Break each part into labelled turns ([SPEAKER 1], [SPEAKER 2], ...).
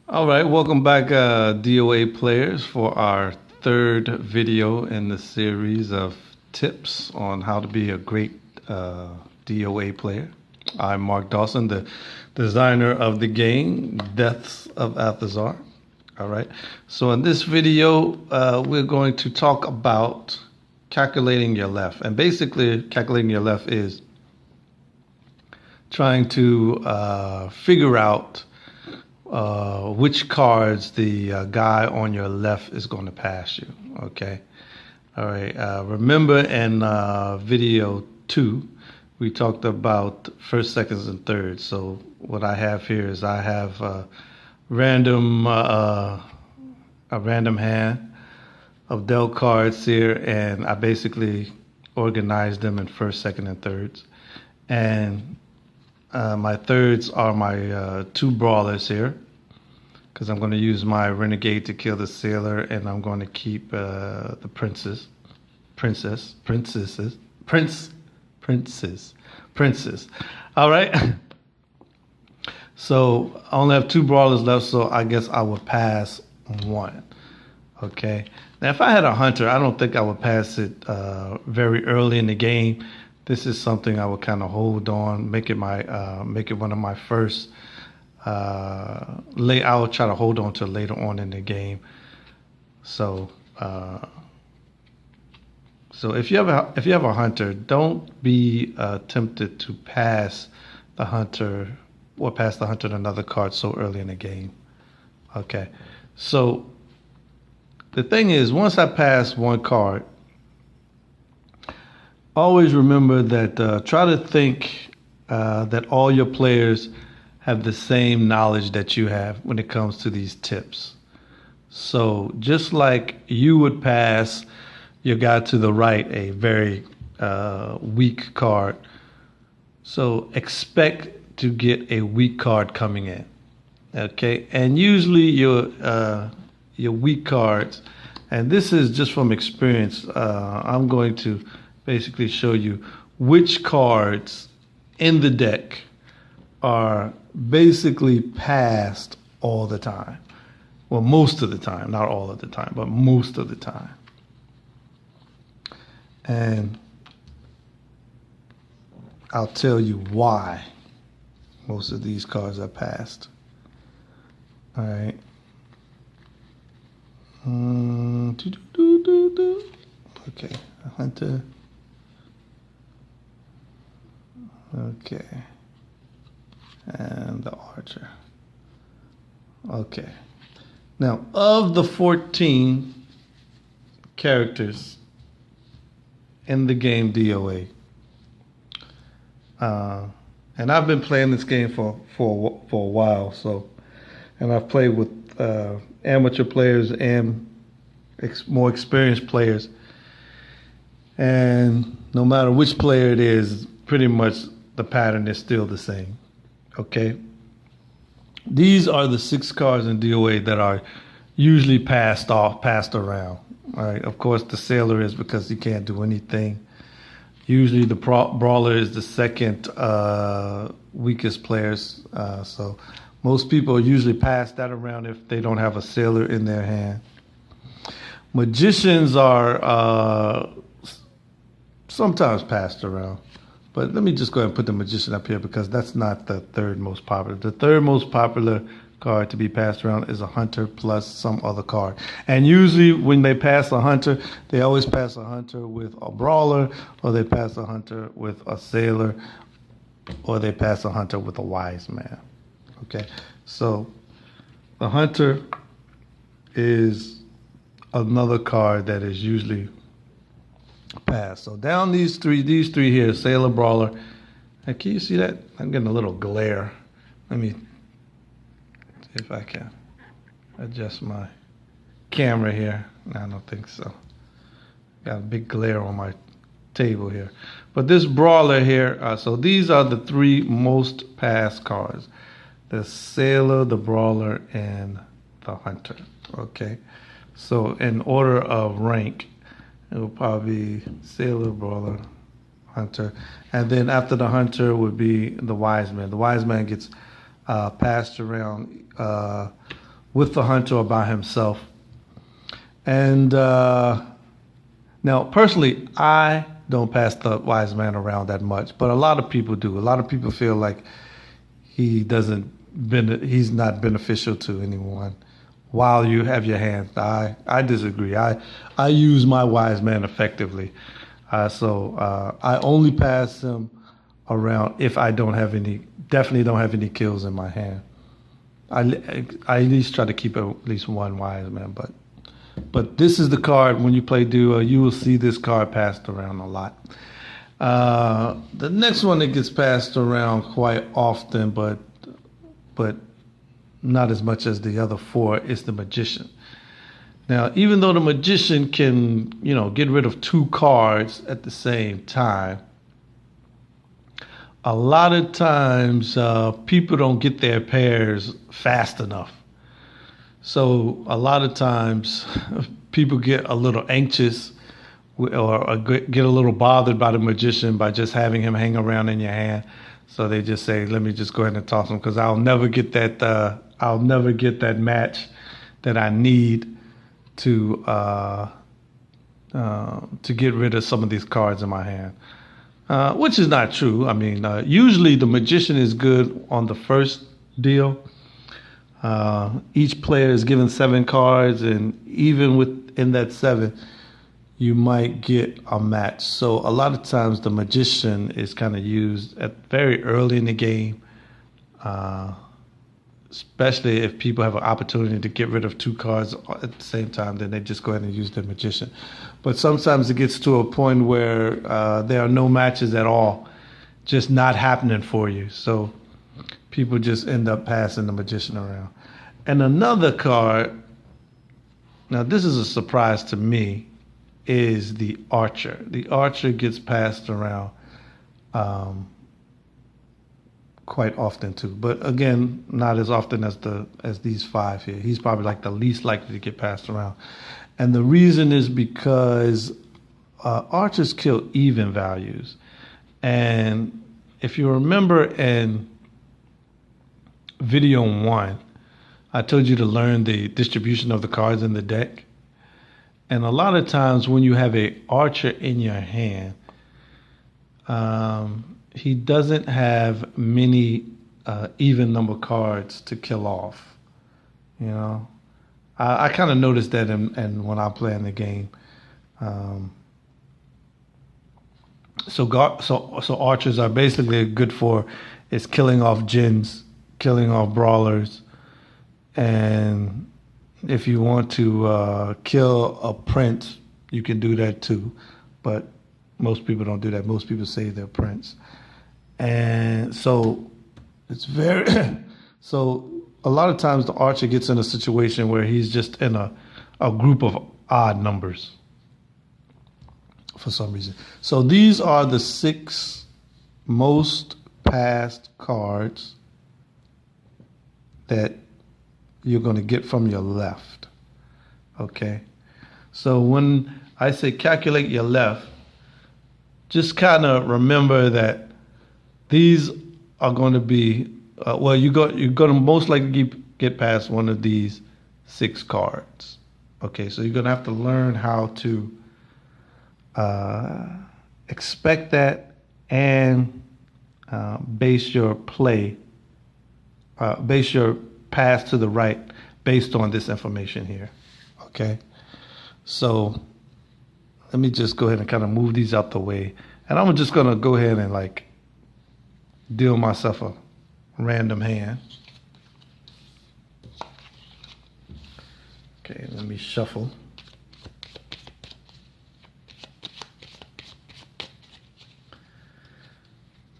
[SPEAKER 1] All right, welcome back, DOA players, for our third video in the series of tips on how to be a great DOA player. I'm Mark Dawson, the designer of the game Deaths of Athazar. All right, so in this video, we're going to talk about calculating your left. And basically, calculating your left is trying to figure out which cards the guy on your left is going to pass you. Okay. All right. Remember in video 2, we talked about first, seconds, and thirds. So what I have here is I have random a random hand of dealt cards here, and I basically organized them in first, second, and thirds. And my thirds are my 2 brawlers here, because I'm going to use my renegade to kill the sailor, and I'm going to keep the princess. All right. So I only have 2 brawlers left, so I guess I would pass 1. Okay. Now, if I had a hunter, I don't think I would pass it very early in the game. This is something I would kind of hold on, make it one of my first. I will try to hold on to later on in the game. So, if you have a hunter, don't be tempted to pass the hunter to another card so early in the game. Okay, so the thing is, once I pass one card, always remember that try to think that all your players have the same knowledge that you have when it comes to these tips. So just like you would pass your guy to the right a very weak card, so expect to get a weak card coming in. Okay, and usually your weak cards, and this is just from experience, I'm going to basically show you which cards in the deck are basically passed all the time. Well, most of the time, not all of the time, but most of the time. And I'll tell you why most of these cards are passed. All right. Okay, a hunter. Okay. And the archer. Okay. Now, of the 14 characters in the game DOA, and I've been playing this game for a while, so, and I've played with amateur players and more experienced players, and no matter which player it is, pretty much the pattern is still the same. Okay, these are the 6 cards in DOA that are usually passed around. All right, of course the sailor is because he can't do anything. Usually the brawler is the second weakest players, so most people usually pass that around if they don't have a sailor in their hand. Magicians are sometimes passed around. But let me just go ahead and put the magician up here because that's not the third most popular. The third most popular card to be passed around is a hunter plus some other card. And usually when they pass a hunter, they always pass a hunter with a brawler, or they pass a hunter with a sailor, or they pass a hunter with a wise man. Okay, so the hunter is another card that is usually pass. So down these three here, sailor, brawler. Hey, can you see that? I'm getting a little glare. Let me see if I can adjust my camera here. No, I don't think so. Got a big glare on my table here. But this brawler here, so these are the 3 most passed cards: the sailor, the brawler, and the hunter. Okay, so in order of rank, it will probably be sailor, brawler, hunter. And then after the hunter would be the wise man. The wise man gets passed around with the hunter or by himself. And now, personally, I don't pass the wise man around that much, but a lot of people do. A lot of people feel like he's not beneficial to anyone while you have your hand. I disagree. I use my wise man effectively. So I only pass him around if I definitely don't have any kills in my hand. I at least try to keep at least one wise man, but this is the card when you play duo, you will see this card passed around a lot. The next one that gets passed around quite often, but not as much as the other four, is the magician. Now, even though the magician can, get rid of two cards at the same time, a lot of times people don't get their pairs fast enough. So a lot of times people get a little anxious or get a little bothered by the magician by just having him hang around in your hand. So they just say, let me just go ahead and toss him because I'll never get that match that I need to get rid of some of these cards in my hand. Which is not true. I mean, usually the magician is good on the first deal. Each player is given 7 cards, and even within that 7, you might get a match. So a lot of times the magician is kind of used at very early in the game, especially if people have an opportunity to get rid of 2 cards at the same time, then they just go ahead and use the magician. But sometimes it gets to a point where there are no matches at all, just not happening for you. So people just end up passing the magician around. And another card, now this is a surprise to me, is the archer. The archer gets passed around quite often too, but again, not as often as these 5 here. He's probably like the least likely to get passed around. And the reason is because archers kill even values. And if you remember in video 1, I told you to learn the distribution of the cards in the deck. And a lot of times when you have a archer in your hand, he doesn't have many even number cards to kill off. I kind of noticed that and when I play in the game. So archers are basically good for is killing off djinns, killing off brawlers, and if you want to kill a prince, you can do that too. But most people don't do that. Most people save their prince. And so it's very so a lot of times the archer gets in a situation where he's just in a group of odd numbers for some reason. So these are the 6 most passed cards that you're going to get from your left. Okay? So when I say calculate your left, just kind of remember that these are going to be, you're going to most likely get past one of these 6 cards. Okay, so you're going to have to learn how to expect that and base your play, base your pass to the right based on this information here. Okay, so let me just go ahead and kind of move these out the way, and I'm just going to go ahead and like deal myself a random hand. Okay, let me shuffle.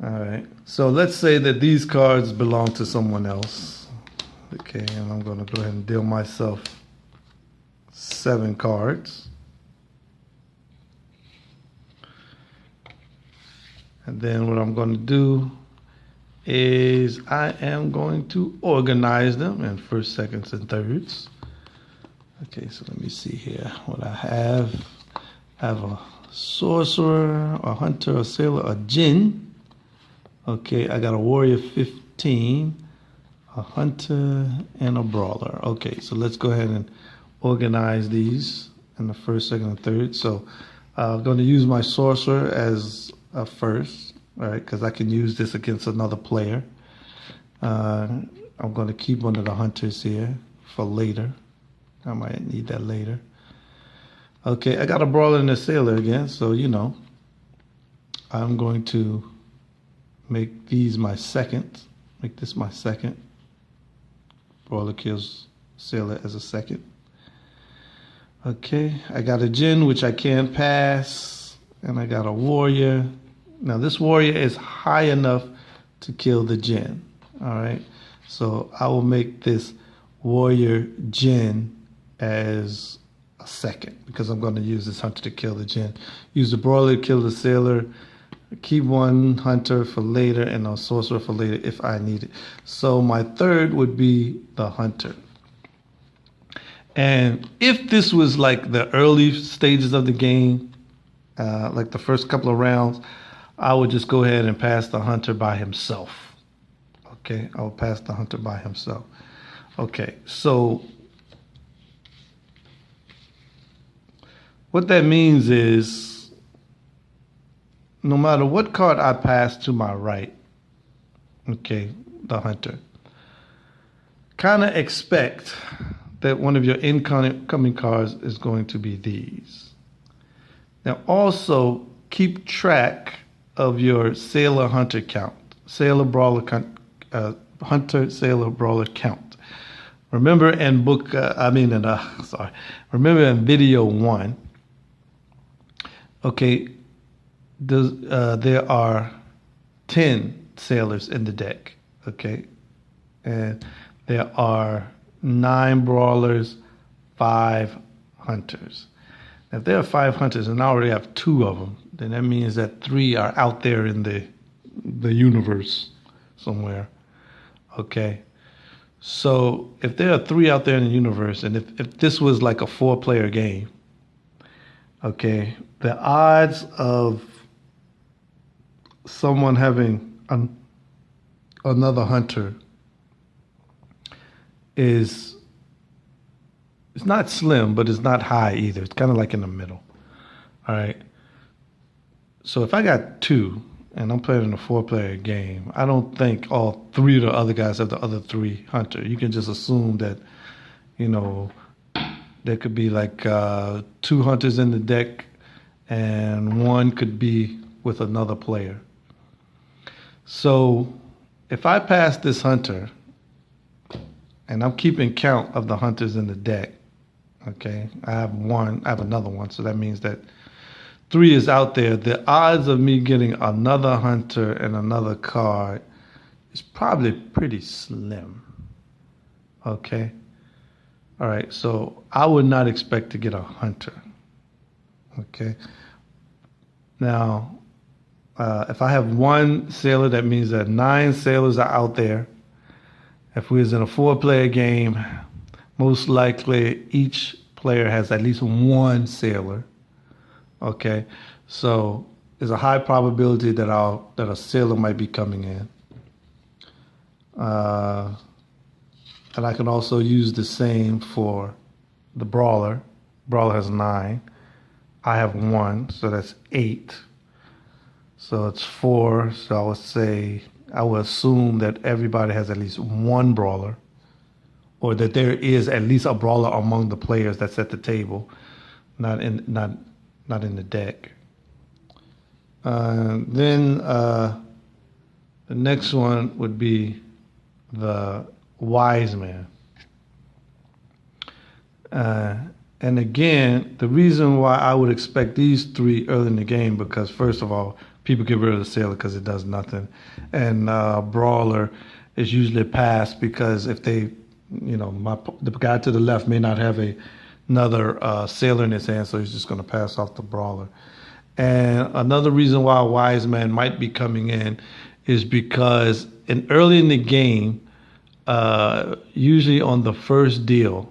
[SPEAKER 1] All right, so let's say that these cards belong to someone else. Okay, and I'm going to go ahead and deal myself 7 cards. And then what I'm going to do is I am going to organize them in first, seconds, and thirds. Okay, so let me see here what I have. I have a sorcerer, a hunter, a sailor, a djinn. Okay, I got a warrior 15, a hunter, and a brawler. Okay, so let's go ahead and organize these in the first, second, and third. So I'm going to use my sorcerer as a first, all right, because I can use this against another player. I'm going to keep one of the hunters here for later. I might need that later. Okay, I got a brawler and a sailor again, so you know, I'm going to make these my second. Make this my second. Brawler kills sailor as a second. Okay, I got a djinn, which I can't pass, and I got a warrior. Now this warrior is high enough to kill the djinn. All right, so I will make this warrior djinn as a second because I'm going to use this hunter to kill the djinn. Use the brawler to kill the sailor. Keep one hunter for later and a sorcerer for later if I need it. So my third would be the hunter. And if this was like the early stages of the game, like the first couple of rounds, I would just go ahead and pass the hunter by himself. Okay, I will pass the hunter by himself. Okay, so what that means is no matter what card I pass to my right, okay, the hunter, kind of expect that one of your incoming cards is going to be these. Now also keep track of your sailor hunter count, sailor brawler hunter sailor brawler count. Remember in remember in video 1, okay, there are 10 sailors in the deck, okay? And there are 9 brawlers, 5 hunters. Now, if there are 5 hunters and I already have 2 of them, then that means that 3 are out there in the universe somewhere, okay? So if there are 3 out there in the universe, and if this was like a 4-player game, okay, the odds of someone having another hunter it's not slim, but it's not high either. It's kind of like in the middle. All right. So if I got 2 and I'm playing in a 4-player game, I don't think all 3 of the other guys have the other 3 hunter. You can just assume that, you know, there could be like 2 hunters in the deck and 1 could be with another player. So if I pass this hunter and I'm keeping count of the hunters in the deck, okay, I have another one, so that means that 3 is out there. The odds of me getting another hunter and another card is probably pretty slim, okay? All right, so I would not expect to get a hunter, okay? Now, if I have 1 sailor, that means that 9 sailors are out there. If we was in a 4-player game, most likely each player has at least 1 sailor. Okay, so there's a high probability that a sailor might be coming in. And I can also use the same for the brawler. Brawler has 9. I have 1, so that's 8. So it's 4. So I would assume that everybody has at least 1 brawler, or that there is at least a brawler among the players that's at the table, not in the deck. Then the next one would be the wise man. And again, the reason why I would expect these 3 early in the game, because first of all, people get rid of the sailor because it does nothing. And brawler is usually passed because if they, you know, the guy to the left may not have another sailor in his hand, so he's just going to pass off the brawler. And another reason why a wise man might be coming in is because early in the game, usually on the first deal,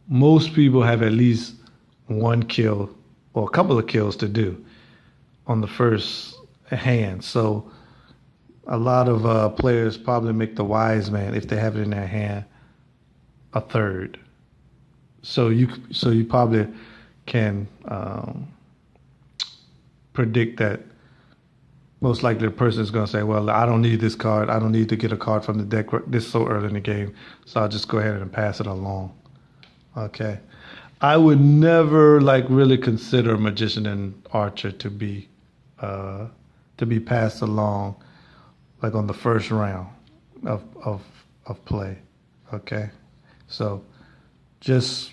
[SPEAKER 1] most people have at least 1 kill or a couple of kills to do on the first hand. So a lot of players probably make the wise man if they have it in their hand a third. So you probably can predict that most likely the person is going to say, well, I don't need this card. I don't need to get a card from the deck this so early in the game, so I'll just go ahead and pass it along. Okay. I would never like really consider Magician and Archer to be passed along like on the first round of play. Okay. So just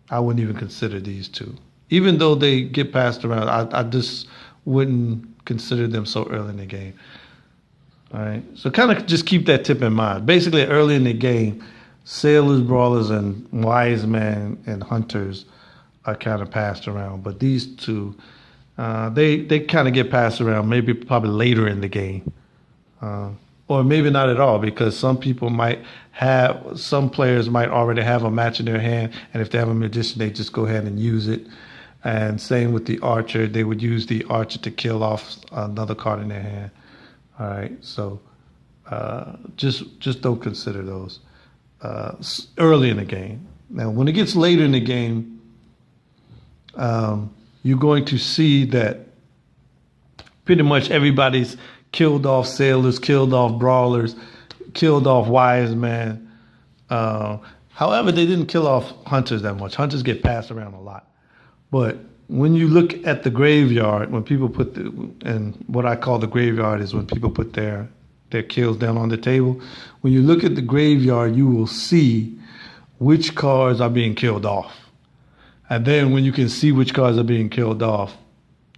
[SPEAKER 1] I wouldn't even consider these two. Even though they get passed around, I just wouldn't consider them so early in the game. All right. So kind of just keep that tip in mind. Basically, early in the game, sailors, brawlers, and wise men and hunters are kind of passed around. But these two, they kind of get passed around maybe probably later in the game. Or maybe not at all, because some players might already have a match in their hand, and if they have a magician, they just go ahead and use it. And same with the archer, they would use the archer to kill off another card in their hand. All right, so just don't consider those early in the game. Now, when it gets later in the game, you're going to see that pretty much everybody's killed off sailors, killed off brawlers, killed off wise men. However, they didn't kill off hunters that much. Hunters get passed around a lot. But when you look at the graveyard, when people and what I call the graveyard is when people put their kills down on the table. When you look at the graveyard, you will see which cards are being killed off. And then when you can see which cards are being killed off,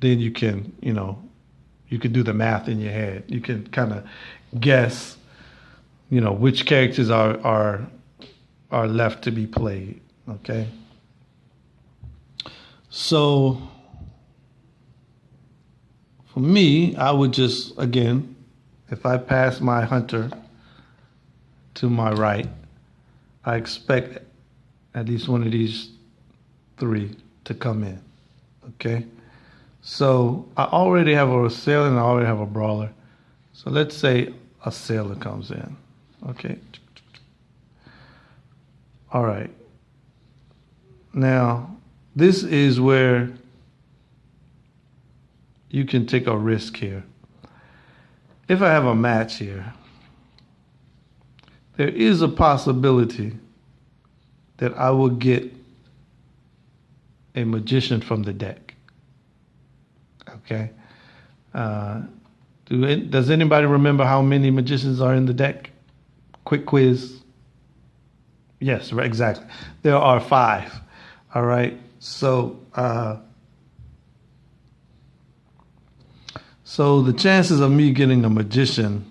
[SPEAKER 1] then you can do the math in your head. You can kind of guess, which characters are left to be played. Okay. So for me, I would just, again, if I pass my hunter to my right, I expect at least one of these three to come in. Okay. So I already have a sailor and I already have a brawler. So let's say a sailor comes in. Okay. All right. Now, this is where you can take a risk here. If I have a match here, there is a possibility that I will get a magician from the deck. Okay. Does anybody remember how many magicians are in the deck? Quick quiz. Yes, right, exactly. There are 5. All right. So the chances of me getting a magician,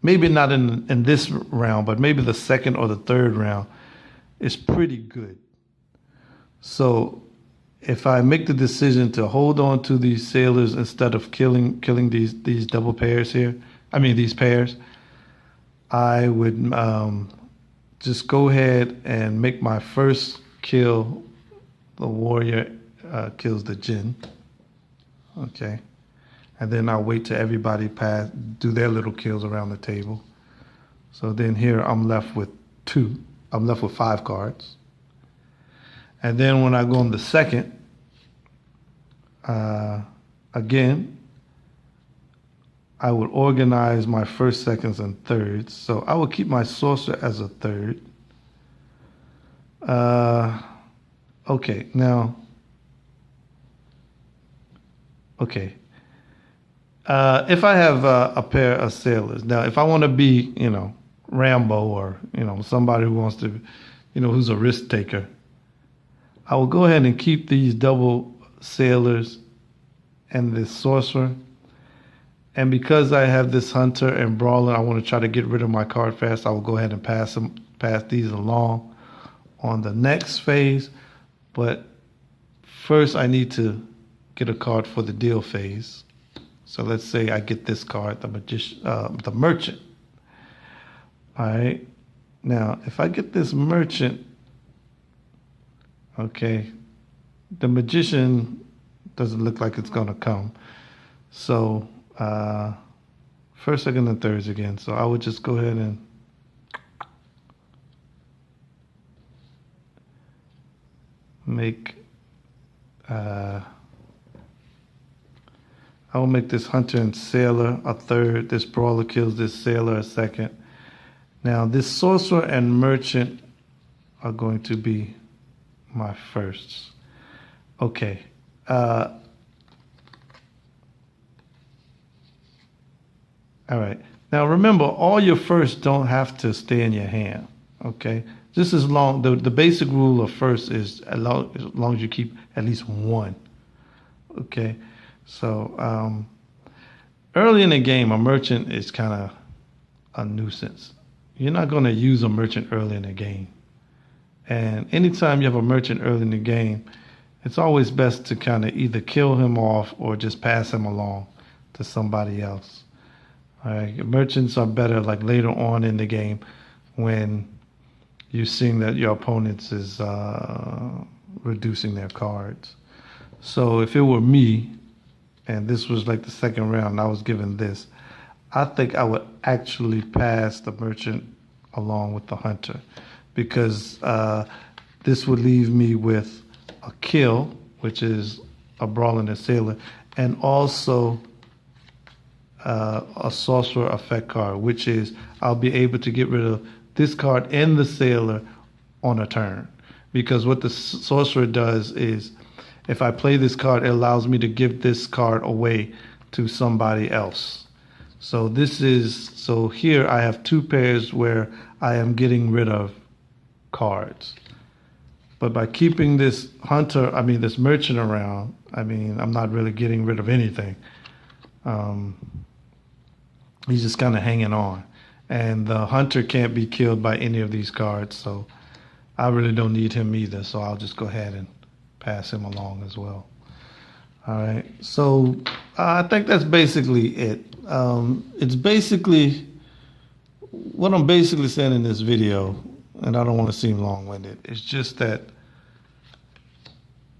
[SPEAKER 1] maybe not in this round, but maybe the second or the third round, is pretty good. So if I make the decision to hold on to these sailors instead of killing these double pairs here, these pairs, I would just go ahead and make my first kill. The warrior kills the djinn. Okay. And then I'll wait till everybody do their little kills around the table. So then here I'm left with 2. I'm left with 5 cards. And then when I go on the second, again, I would organize my first, seconds, and thirds. So I would keep my sorcerer as a third. Okay, now, okay. If I have a pair of sailors, now if I want to be, Rambo or, somebody who wants to, who's a risk taker, I will go ahead and keep these double sailors and this sorcerer. And because I have this hunter and brawler, I want to try to get rid of my card fast. I will go ahead and pass these along on the next phase. But first I need to get a card for the deal phase. So let's say I get this card, the merchant. All right. Now, if I get this merchant, okay, the magician doesn't look like it's going to come. So first, second, and thirds again. So I would just go ahead and make, I will make this hunter and sailor a third. This brawler kills this sailor a second. Now this sorcerer and merchant are going to be my firsts. Okay. All right. Now remember, all your firsts don't have to stay in your hand. Okay. This is long. The basic rule of first is as long as you keep at least one. Okay. So early in the game, a merchant is kind of a nuisance. You're not going to use a merchant early in the game. And anytime you have a merchant early in the game, it's always best to kind of either kill him off or just pass him along to somebody else. All right. Merchants are better like later on in the game when you're seeing that your opponent is reducing their cards. So if it were me, and this was like the second round, I was given this, I think I would actually pass the merchant along with the hunter, because this would leave me with a kill, which is a brawler and a sailor, and also a sorcerer effect card, which is I'll be able to get rid of this card and the sailor on a turn. Because what the sorcerer does is, if I play this card, it allows me to give this card away to somebody else. So here I have two pairs where I am getting rid of cards. But by keeping this this merchant around, I'm not really getting rid of anything. He's just kind of hanging on. And the hunter can't be killed by any of these cards, so I really don't need him either. So I'll just go ahead and pass him along as well. All right, so I think that's basically it. It's basically what I'm basically saying in this video, and I don't want to seem long-winded. It's just that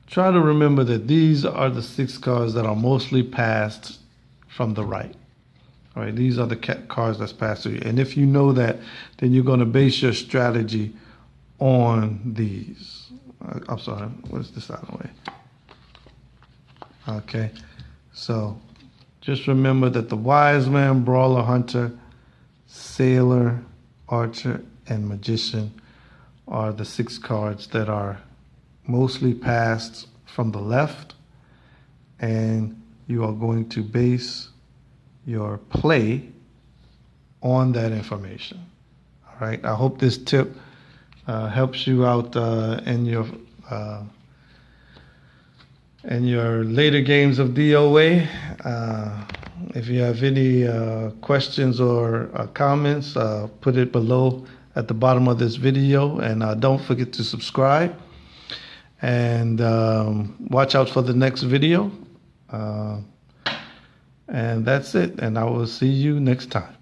[SPEAKER 1] try to remember that these are the 6 cards that are mostly passed from the right. All right, these are the cards that's passed to you. And if you know that, then you're going to base your strategy on these. I'm sorry, what is this out of the way? Okay, so just remember that the wise man, brawler, hunter, sailor, archer, and magician are the 6 cards that are mostly passed from the left, and you are going to base your play on that information. All right, I hope this tip helps you out in your later games of DOA. If you have any questions or comments, put it below at the bottom of this video, and don't forget to subscribe, and watch out for the next video. And that's it, and I will see you next time.